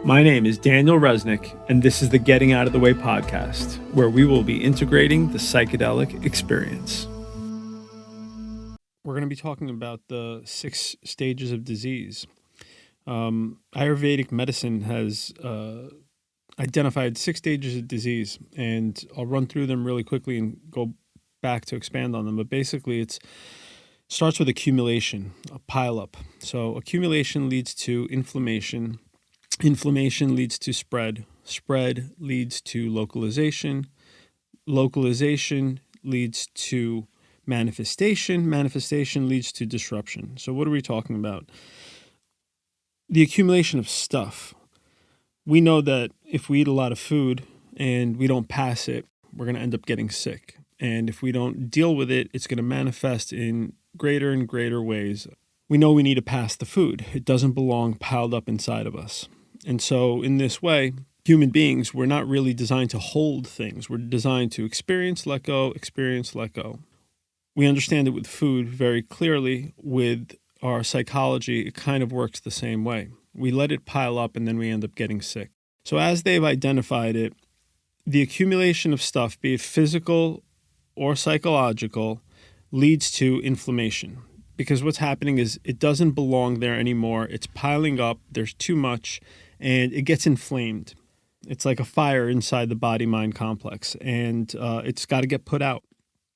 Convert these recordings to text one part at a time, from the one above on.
My name is Daniel Resnick, and this is the Getting Out of the Way podcast, where we will be integrating the psychedelic experience. We're going to be talking about the 6 stages of disease. Ayurvedic medicine has identified 6 stages of disease, and I'll run through them really quickly and go back to expand on them. But basically, it starts with accumulation, a pileup. So accumulation leads to inflammation. Inflammation leads to spread. Spread leads to localization. Localization leads to manifestation. Manifestation leads to disruption. So what are we talking about? The accumulation of stuff. We know that if we eat a lot of food and we don't pass it, we're going to end up getting sick. And if we don't deal with it, it's going to manifest in greater and greater ways. We know we need to pass the food. It doesn't belong piled up inside of us. And so in this way, human beings, we're not really designed to hold things. We're designed to experience, let go, experience, let go. We understand it with food very clearly. With our psychology, it kind of works the same way. We let it pile up and then we end up getting sick. So as they've identified it, the accumulation of stuff, be it physical or psychological, leads to inflammation. Because what's happening is it doesn't belong there anymore. It's piling up. There's too much. And it gets inflamed. It's like a fire inside the body-mind complex, and it's got to get put out.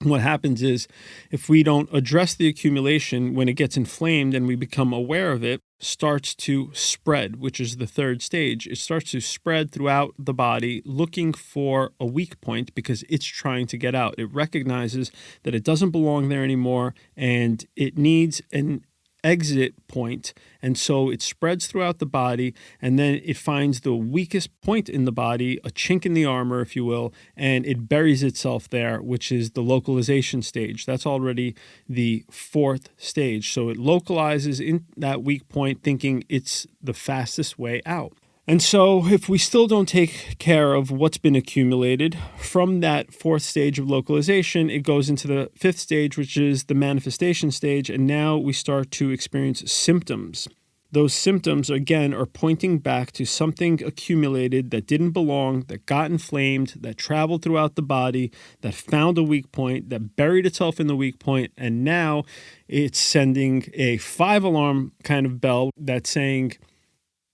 What happens is if we don't address the accumulation, when it gets inflamed and we become aware of it, starts to spread, which is the 3rd stage. It starts to spread throughout the body, looking for a weak point because it's trying to get out. It recognizes that it doesn't belong there anymore, and it needs an exit point, and so it spreads throughout the body, and then it finds the weakest point in the body, a chink in the armor, if you will, and it buries itself there, which is the localization stage. That's already the 4th stage. So it localizes in that weak point, thinking it's the fastest way out. And so if we still don't take care of what's been accumulated, from that 4th stage of localization, it goes into the 5th stage, which is the manifestation stage. And now we start to experience symptoms. Those symptoms, again, are pointing back to something accumulated that didn't belong, that got inflamed, that traveled throughout the body, that found a weak point, that buried itself in the weak point. And now it's sending a 5-alarm kind of bell that's saying,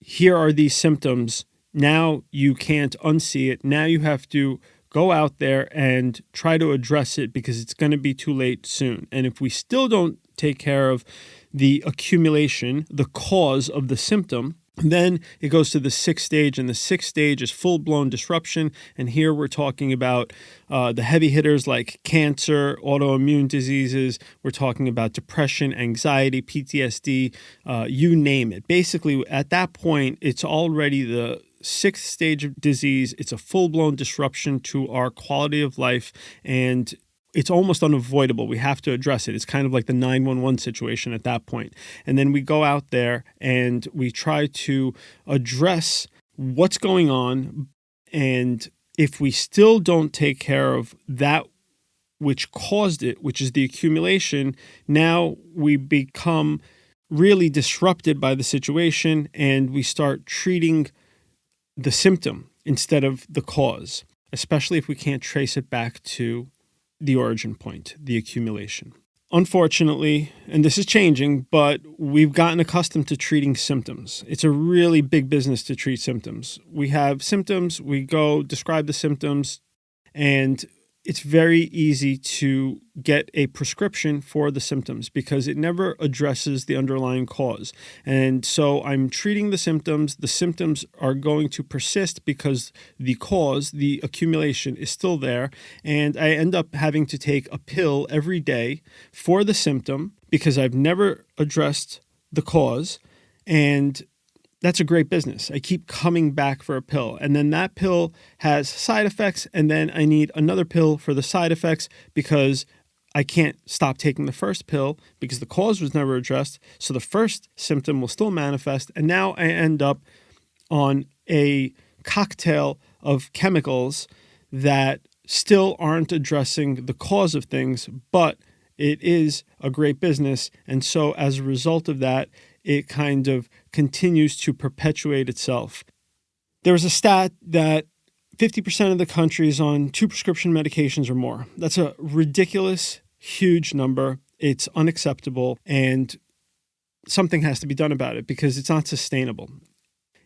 here are these symptoms. Now you can't unsee it. Now you have to go out there and try to address it because it's going to be too late soon. And if we still don't take care of the accumulation, the cause of the symptom, then it goes to the 6th stage, and the 6th stage is full-blown disruption. And here we're talking about the heavy hitters like cancer, autoimmune diseases. We're talking about depression, anxiety, PTSD, you name it. Basically, at that point, it's already the 6th stage of disease. It's a full-blown disruption to our quality of life, and it's almost unavoidable. We have to address it. It's kind of like the 911 situation at that point. And then we go out there and we try to address what's going on. And if we still don't take care of that which caused it, which is the accumulation, now we become really disrupted by the situation and we start treating the symptom instead of the cause, especially if we can't trace it back to the origin point, the accumulation. Unfortunately, and this is changing, but we've gotten accustomed to treating symptoms. It's a really big business to treat symptoms. We have symptoms, we go describe the symptoms, and it's very easy to get a prescription for the symptoms because it never addresses the underlying cause. And so I'm treating the symptoms. The symptoms are going to persist because the cause, the accumulation, is still there. And I end up having to take a pill every day for the symptom because I've never addressed the cause. And that's a great business. I keep coming back for a pill, and then that pill has side effects, and then I need another pill for the side effects because I can't stop taking the first pill because the cause was never addressed. So the first symptom will still manifest, and now I end up on a cocktail of chemicals that still aren't addressing the cause of things, but it is a great business. And so as a result of that, it kind of continues to perpetuate itself. There was a stat that 50% of the country is on 2 prescription medications or more. That's a ridiculous, huge number. It's unacceptable, and something has to be done about it because it's not sustainable.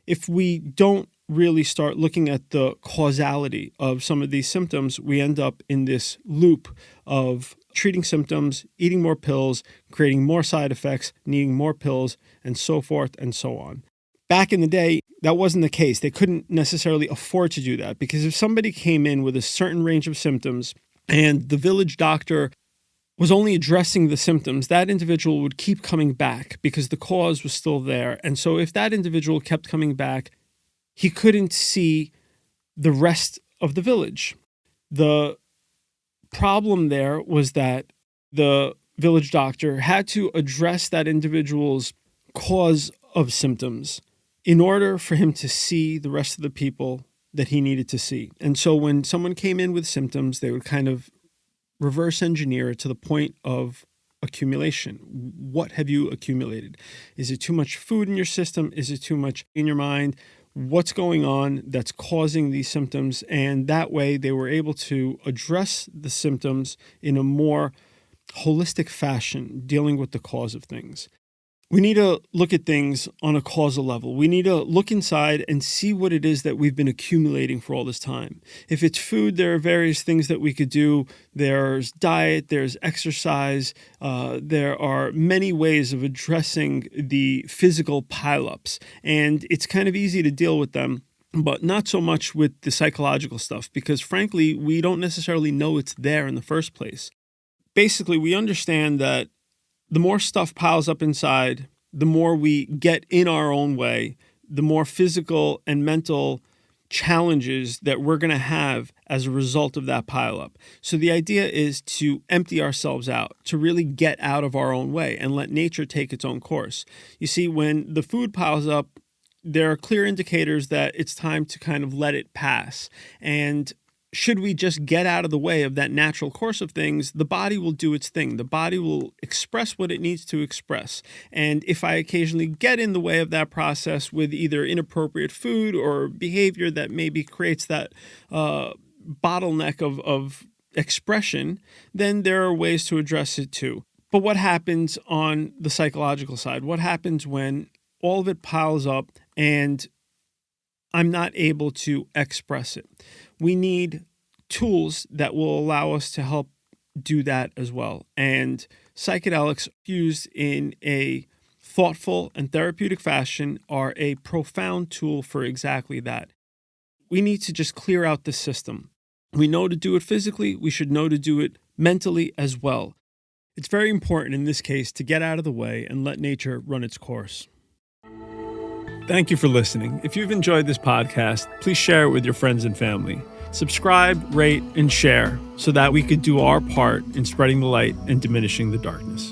If we don't really start looking at the causality of some of these symptoms, we end up in this loop of treating symptoms, eating more pills, creating more side effects, needing more pills, and so forth and so on. Back in the day, that wasn't the case. They couldn't necessarily afford to do that because if somebody came in with a certain range of symptoms and the village doctor was only addressing the symptoms, that individual would keep coming back because the cause was still there. And so if that individual kept coming back, he couldn't see the rest of the village. The problem there was that the village doctor had to address that individual's cause of symptoms in order for him to see the rest of the people that he needed to see. And so when someone came in with symptoms, they would kind of reverse engineer it to the point of accumulation. What have you accumulated? Is it too much food in your system? Is it too much in your mind? What's going on that's causing these symptoms? And that way they were able to address the symptoms in a more holistic fashion, dealing with the cause of things. We need to look at things on a causal level. We need to look inside and see what it is that we've been accumulating for all this time. If it's food, there are various things that we could do. There's diet, there's exercise. There are many ways of addressing the physical pileups. And it's kind of easy to deal with them, but not so much with the psychological stuff because, frankly, we don't necessarily know it's there in the first place. Basically, we understand that the more stuff piles up inside, the more we get in our own way, the more physical and mental challenges that we're going to have as a result of that pileup. So the idea is to empty ourselves out, to really get out of our own way and let nature take its own course. You see, when the food piles up, there are clear indicators that it's time to kind of let it pass. And should we just get out of the way of that natural course of things, the body will do its thing. The body will express what it needs to express. And if I occasionally get in the way of that process with either inappropriate food or behavior that maybe creates that bottleneck of expression, then there are ways to address it too. But what happens on the psychological side? What happens when all of it piles up and I'm not able to express it? We need tools that will allow us to help do that as well. And psychedelics used in a thoughtful and therapeutic fashion are a profound tool for exactly that. We need to just clear out the system. We know to do it physically. We should know to do it mentally as well. It's very important in this case to get out of the way and let nature run its course. Thank you for listening. If you've enjoyed this podcast, please share it with your friends and family. Subscribe, rate, and share so that we could do our part in spreading the light and diminishing the darkness.